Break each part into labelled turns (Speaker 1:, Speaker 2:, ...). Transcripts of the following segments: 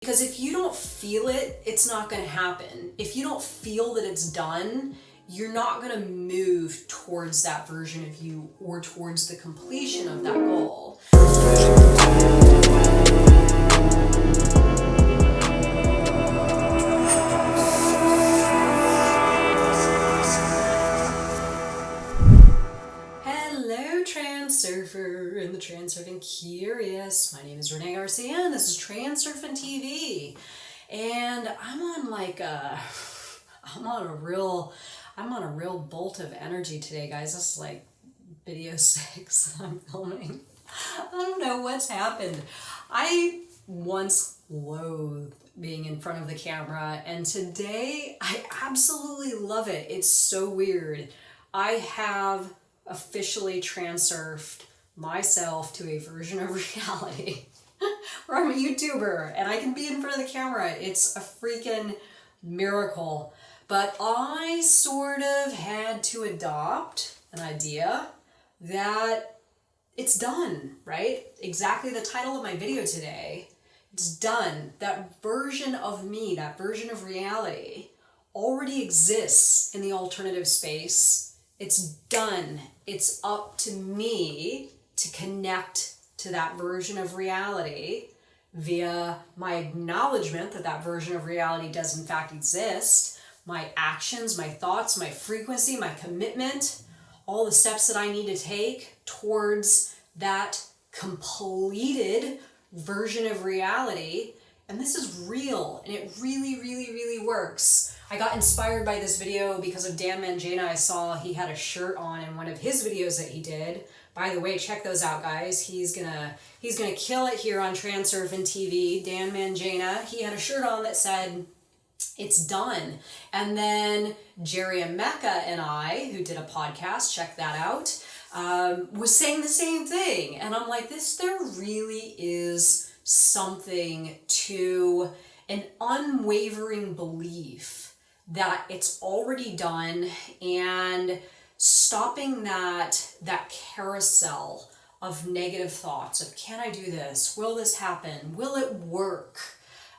Speaker 1: Because if you don't feel it, it's not going to happen. If you don't feel that it's done, you're not going to move towards that version of you or towards the completion of that goal. Hello, Transurfer and the Transurfing Curious. My name is Renee Garcia and this is TransurfingTV. And I'm on a real bolt of energy today, guys. This is like video 6 I'm filming. I don't know what's happened. I once loathed being in front of the camera, and today I absolutely love it. It's so weird. I have officially transurfed myself to a version of reality where I'm a YouTuber and I can be in front of the camera. It's a freaking miracle. But I sort of had to adopt an idea that it's done, right? Exactly the title of my video today. It's done. That version of me, that version of reality already exists in the alternative space. It's done. It's up to me to connect to that version of reality via my acknowledgement that that version of reality does in fact exist, my actions, my thoughts, my frequency, my commitment, all the steps that I need to take towards that completed version of reality. And this is real, and it really, really, really works. I got inspired by this video because of Dan Mangena. I saw he had a shirt on in one of his videos that he did. By the way, check those out, guys. He's gonna kill it here on TransurfingTV. Dan Mangena. He had a shirt on that said, "It's done." And then Jerry Emeka and I, who did a podcast, check that out, was saying the same thing. And I'm like, there really is something to an unwavering belief that it's already done, and stopping that carousel of negative thoughts of, can I do this? Will this happen? Will it work?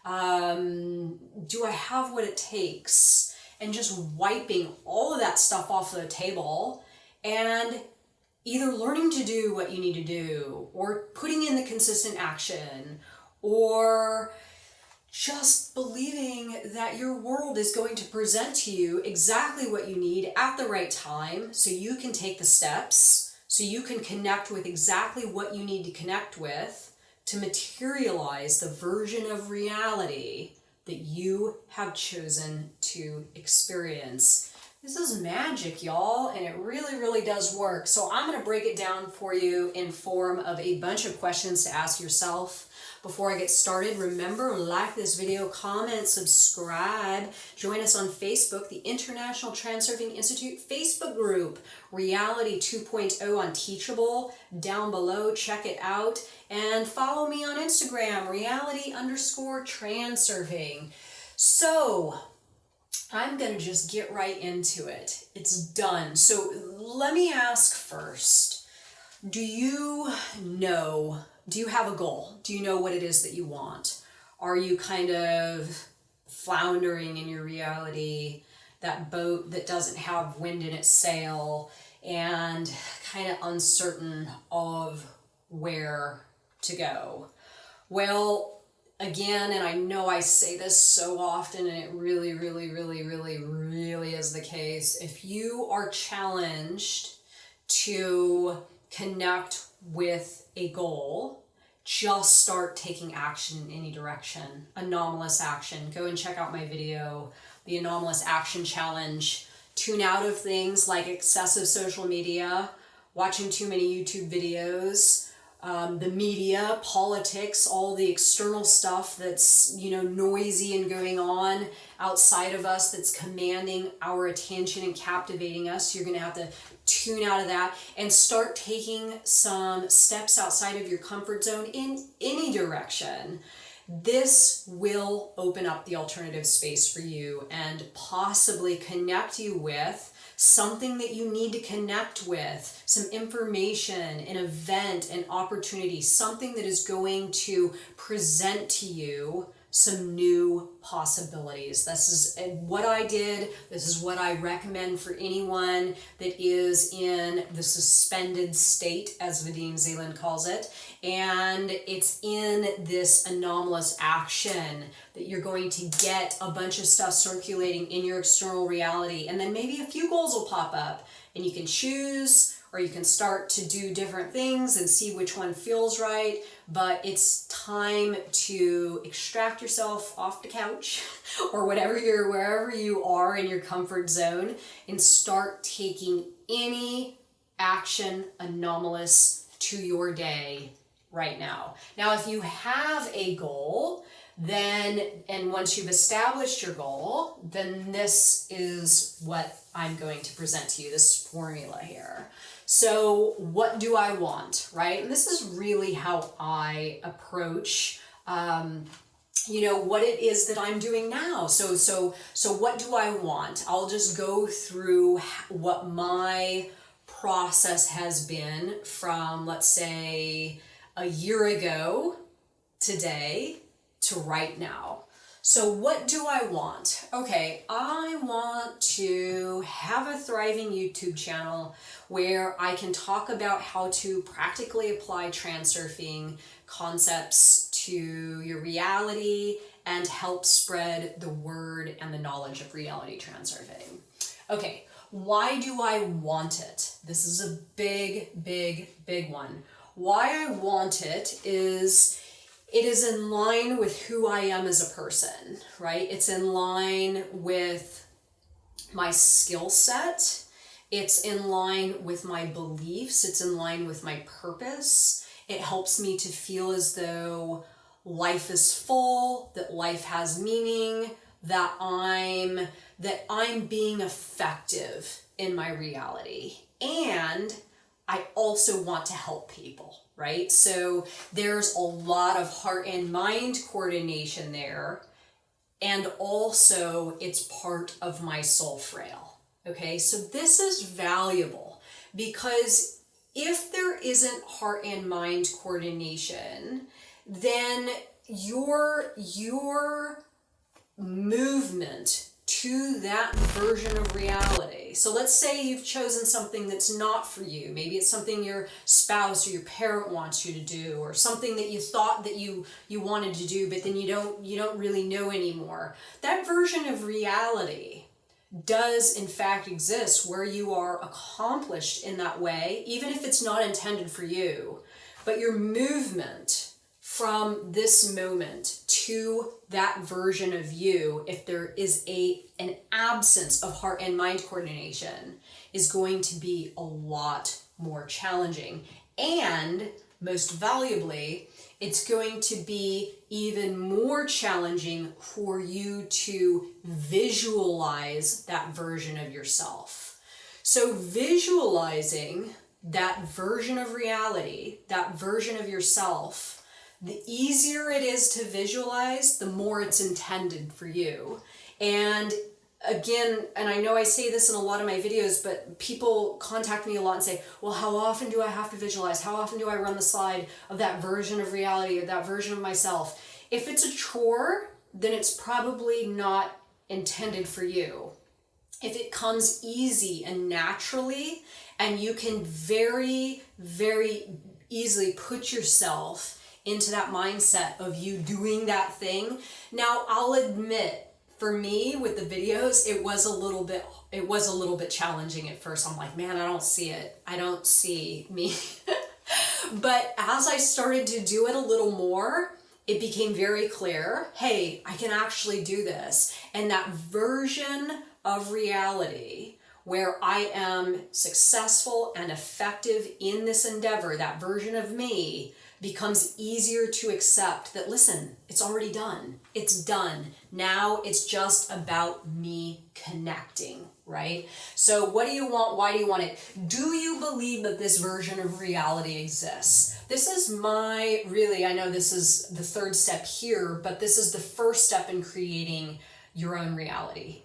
Speaker 1: Do I have what it takes? And just wiping all of that stuff off the table and either learning to do what you need to do, or putting in the consistent action, or just believing that your world is going to present to you exactly what you need at the right time, so you can take the steps, so you can connect with exactly what you need to connect with to materialize the version of reality that you have chosen to experience. This is magic, y'all, and it really, really does work. So I'm going to break it down for you in form of a bunch of questions to ask yourself. Before I get started, remember, like this video, comment, subscribe, join us on Facebook, the International Transurfing Institute Facebook group, Reality 2.0 on Teachable, down below, check it out, and follow me on Instagram, reality_transurfing. So, I'm going to just get right into it. It's done. So let me ask first, do you have a goal? Do you know what it is that you want? Are you kind of floundering in your reality, that boat that doesn't have wind in its sail, and kind of uncertain of where to go? Well, again, and I know I say this so often, and it really, really, really, really, really is the case. If you are challenged to connect with a goal, just start taking action in any direction. Anomalous action. Go and check out my video, the Anomalous Action Challenge. Tune out of things like excessive social media, watching too many YouTube videos, the media, politics, all the external stuff that's, noisy and going on outside of us that's commanding our attention and captivating us. You're going to have to tune out of that and start taking some steps outside of your comfort zone in any direction. This will open up the alternative space for you and possibly connect you with something that you need to connect with, some information, an event, an opportunity, something that is going to present to you some new possibilities. This is what I did. This is what I recommend for anyone that is in the suspended state, as Vadim Zeland calls it. And it's in this anomalous action that you're going to get a bunch of stuff circulating in your external reality. And then maybe a few goals will pop up and you can choose, or you can start to do different things and see which one feels right. But it's time to extract yourself off the couch or wherever you are in your comfort zone, and start taking any action anomalous to your day right now. Now, if you have a goal, then, and once you've established your goal, then this is what I'm going to present to you, this formula here. So what do I want, right? And this is really how I approach, what it is that I'm doing now. So what do I want? I'll just go through what my process has been from, let's say, a year ago today to right now. So what do I want? Okay, I want to have a thriving YouTube channel where I can talk about how to practically apply transurfing concepts to your reality and help spread the word and the knowledge of reality transurfing. Okay, why do I want it? This is a big, big, big one. Why I want it is in line with who I am as a person, right? It's in line with my skill set. It's in line with my beliefs. It's in line with my purpose. It helps me to feel as though life is full, that life has meaning, that I'm being effective in my reality. And I also want to help people, right? So there's a lot of heart and mind coordination there. And also it's part of my soul frail. Okay, so this is valuable because if there isn't heart and mind coordination, then your movement to that version of reality. So let's say you've chosen something that's not for you. Maybe it's something your spouse or your parent wants you to do, or something that you thought that you wanted to do, but then you don't really know anymore. That version of reality does in fact exist where you are accomplished in that way, even if it's not intended for you. But your movement from this moment to that version of you, if there is an absence of heart and mind coordination, is going to be a lot more challenging. And most valuably, it's going to be even more challenging for you to visualize that version of yourself. So visualizing that version of reality, that version of yourself, the easier it is to visualize, the more it's intended for you. And again, and I know I say this in a lot of my videos, but people contact me a lot and say, well, how often do I have to visualize? How often do I run the slide of that version of reality, or that version of myself? If it's a chore, then it's probably not intended for you. If it comes easy and naturally, and you can very, very easily put yourself into that mindset of you doing that thing. Now, I'll admit, for me with the videos, it was a little bit challenging at first. I'm like, man, I don't see it. I don't see me. But as I started to do it a little more, it became very clear, hey, I can actually do this. And that version of reality where I am successful and effective in this endeavor, that version of me becomes easier to accept that, listen, it's already done. It's done. Now it's just about me connecting, right? So what do you want? Why do you want it? Do you believe that this version of reality exists? This is I know this is the third step here, but this is the first step in creating your own reality.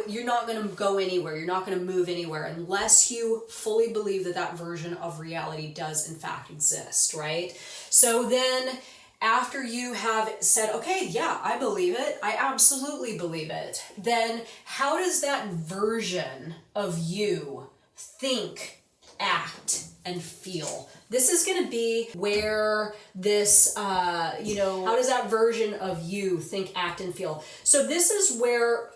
Speaker 1: You're not going to go anywhere. You're not going to move anywhere unless you fully believe that that version of reality does in fact exist, right? So then after you have said, okay, yeah, I believe it, I absolutely believe it, then how does that version of you think, act, and feel? This is going to be where this, how does that version of you think, act, and feel? So this is where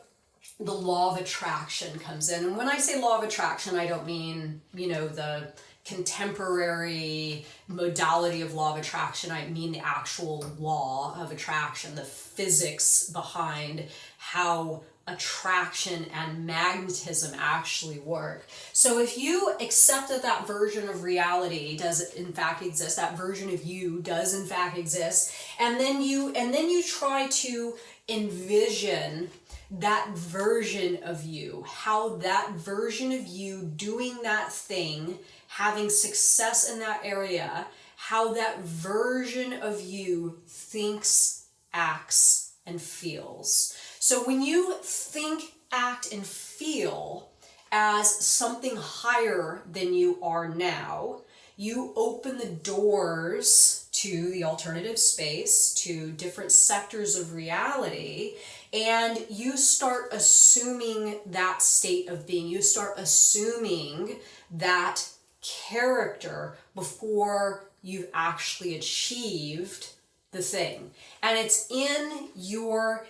Speaker 1: the law of attraction comes in. And when I say law of attraction, I don't mean, the contemporary modality of law of attraction. I mean the actual law of attraction, the physics behind how attraction and magnetism actually work. So if you accept that that version of reality does in fact exist, that version of you does in fact exist, and then you try to envision that version of you, how that version of you doing that thing, having success in that area, how that version of you thinks, acts, and feels. So when you think, act, and feel as something higher than you are now, you open the doors to the alternative space, to different sectors of reality, and you start assuming that state of being. You start assuming that character before you've actually achieved the thing. And it's in your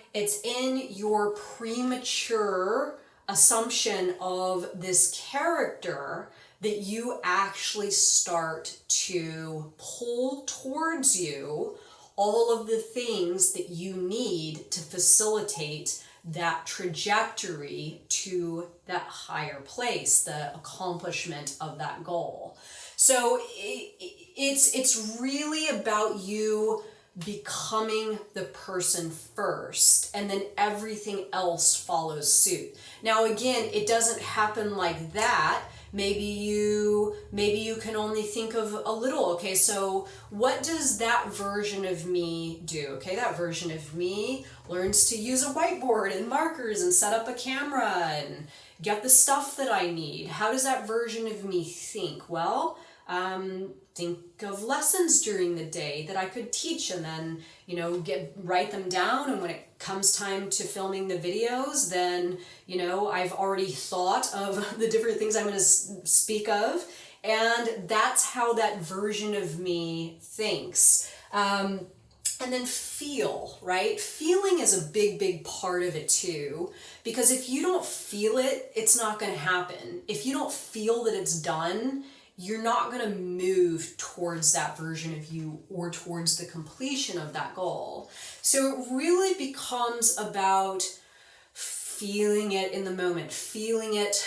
Speaker 1: premature assumption of this character that you actually start to pull towards you all of the things that you need to facilitate that trajectory to that higher place, the accomplishment of that goal. So it's really about you becoming the person first, and then everything else follows suit. Now again, it doesn't happen like that. Maybe you can only think of a little. Okay, so what does that version of me do? Okay, that version of me learns to use a whiteboard and markers and set up a camera and get the stuff that I need. How does that version of me think? Well, think of lessons during the day that I could teach, and then write them down, and when it comes time to filming the videos, then I've already thought of the different things I'm going to speak of, and that's how that version of me thinks. And then feel, right? Feeling is a big part of it too, because if you don't feel it, it's not going to happen. If you don't feel that it's done, you're not going to move towards that version of you or towards the completion of that goal. So it really becomes about feeling it in the moment, feeling it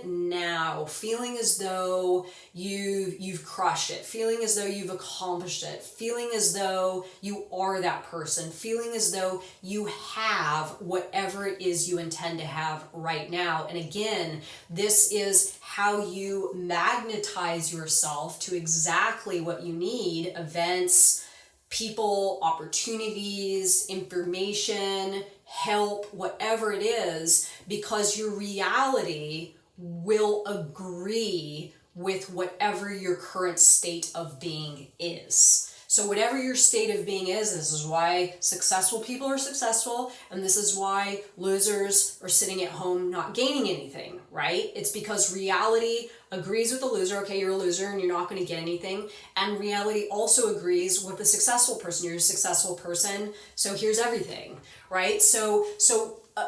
Speaker 1: now, feeling as though you've crushed it, feeling as though you've accomplished it, feeling as though you are that person, feeling as though you have whatever it is you intend to have right now. And again, this is how you magnetize yourself to exactly what you need: events, people, opportunities, information, help, whatever it is, because your reality will agree with whatever your current state of being is. So whatever your state of being is, this is why successful people are successful, and this is why losers are sitting at home not gaining anything, right? It's because reality agrees with the loser. Okay, you're a loser and you're not going to get anything. And reality also agrees with the successful person. You're a successful person, so here's everything, right? So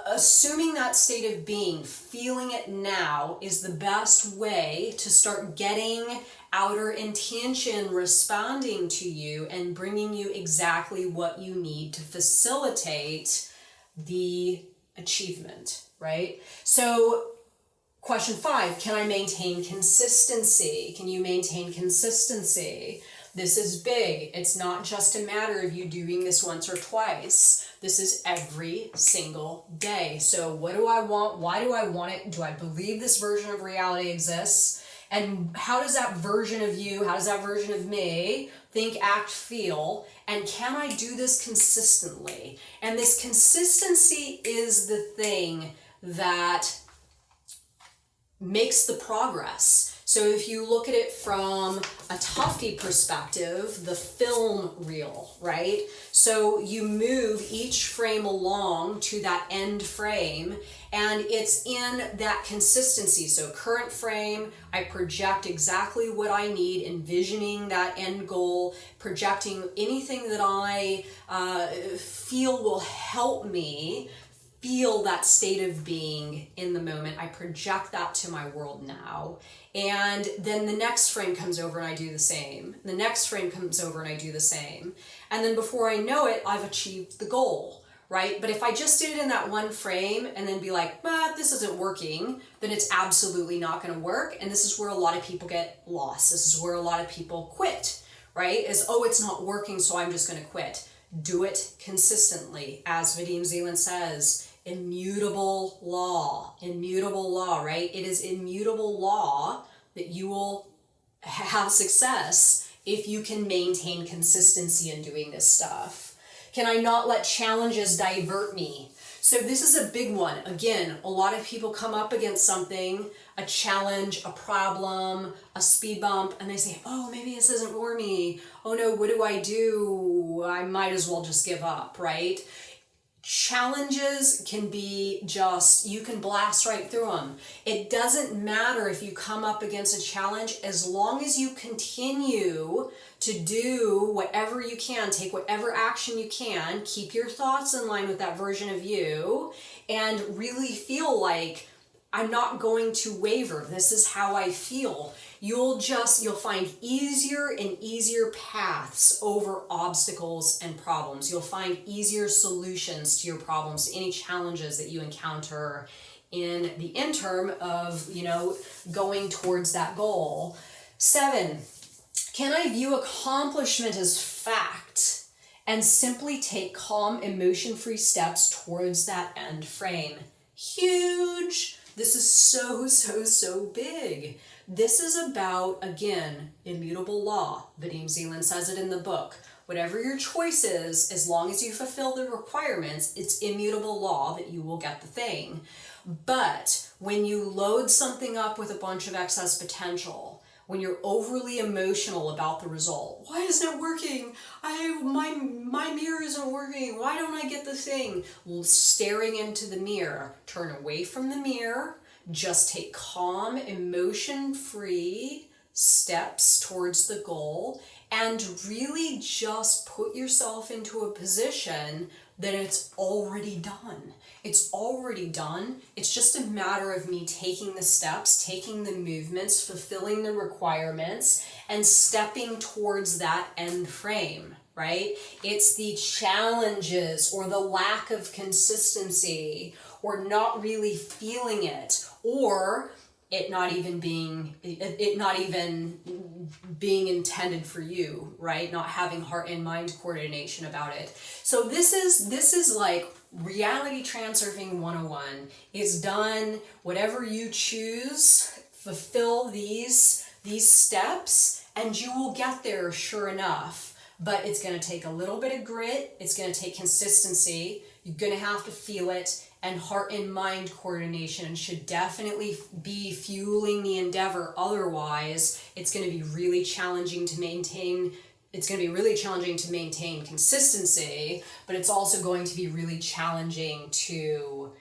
Speaker 1: assuming that state of being, feeling it now, is the best way to start getting outer intention responding to you and bringing you exactly what you need to facilitate the achievement, right? So question 5, can I maintain consistency? Can you maintain consistency? This is big. It's not just a matter of you doing this once or twice. This is every single day. So what do I want? Why do I want it? Do I believe this version of reality exists? And how does that version of you, how does that version of me think, act, feel? And can I do this consistently? And this consistency is the thing that makes the progress. So if you look at it from a Tufty perspective, the film reel, right? So you move each frame along to that end frame, and it's in that consistency. So current frame, I project exactly what I need, envisioning that end goal, projecting anything that I feel will help me feel that state of being in the moment. I project that to my world now. And then the next frame comes over and I do the same. The next frame comes over and I do the same. And then before I know it, I've achieved the goal, right? But if I just did it in that one frame and then be like, this isn't working, then it's absolutely not going to work. And this is where a lot of people get lost. This is where a lot of people quit, right? Is, oh, it's not working, so I'm just going to quit. Do it consistently. As Vadim Zeland says, immutable law, right? It is immutable law that you will have success if you can maintain consistency in doing this stuff. Can I not let challenges divert me? So this is a big one. Again, a lot of people come up against something, a challenge, a problem, a speed bump, and they say, oh, maybe this isn't for me. Oh no, what do I do? I might as well just give up, right? Challenges can be just, you can blast right through them. It doesn't matter if you come up against a challenge, as long as you continue to do whatever you can, take whatever action you can, keep your thoughts in line with that version of you, and really feel like, I'm not going to waver. This is how I feel. You'll find easier and easier paths over obstacles and problems. You'll find easier solutions to your problems, to any challenges that you encounter in the interim of, going towards that goal. 7, can I view accomplishment as fact and simply take calm, emotion-free steps towards that end frame? Huge. This is so big. This is about, again, immutable law. Vadim Zeland says it in the book. Whatever your choice is, as long as you fulfill the requirements, it's immutable law that you will get the thing. But when you load something up with a bunch of excess potential, when you're overly emotional about the result, why isn't it working? My mirror isn't working. Why don't I get the thing? Staring into the mirror. Turn away from the mirror. Just take calm, emotion-free steps towards the goal, and really just put yourself into a position that it's already done. It's already done. It's just a matter of me taking the steps, taking the movements, fulfilling the requirements, and stepping towards that end frame, right? It's the challenges or the lack of consistency or not really feeling it, or it not even being intended for you, right? Not having heart and mind coordination about it. So this is like Reality Transurfing 101 is done. Whatever you choose, fulfill these steps, and you will get there sure enough. But it's going to take a little bit of grit. It's going to take consistency. You're going to have to feel it. And heart and mind coordination should definitely be fueling the endeavor. Otherwise, it's going to be really challenging to maintain. It's going to be really challenging to maintain consistency, but it's also going to be really challenging to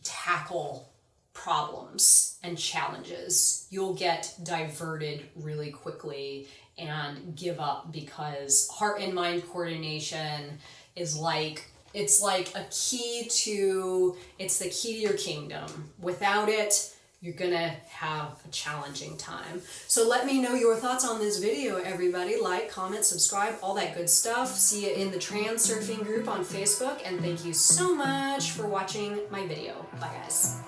Speaker 1: tackle problems and challenges. You'll get diverted really quickly and give up, because heart and mind coordination is it's the key to your kingdom. Without it, you're gonna have a challenging time. So let me know your thoughts on this video, everybody. Like, comment, subscribe, all that good stuff. See you in the Transurfing group on Facebook, and thank you so much for watching my video. Bye, guys.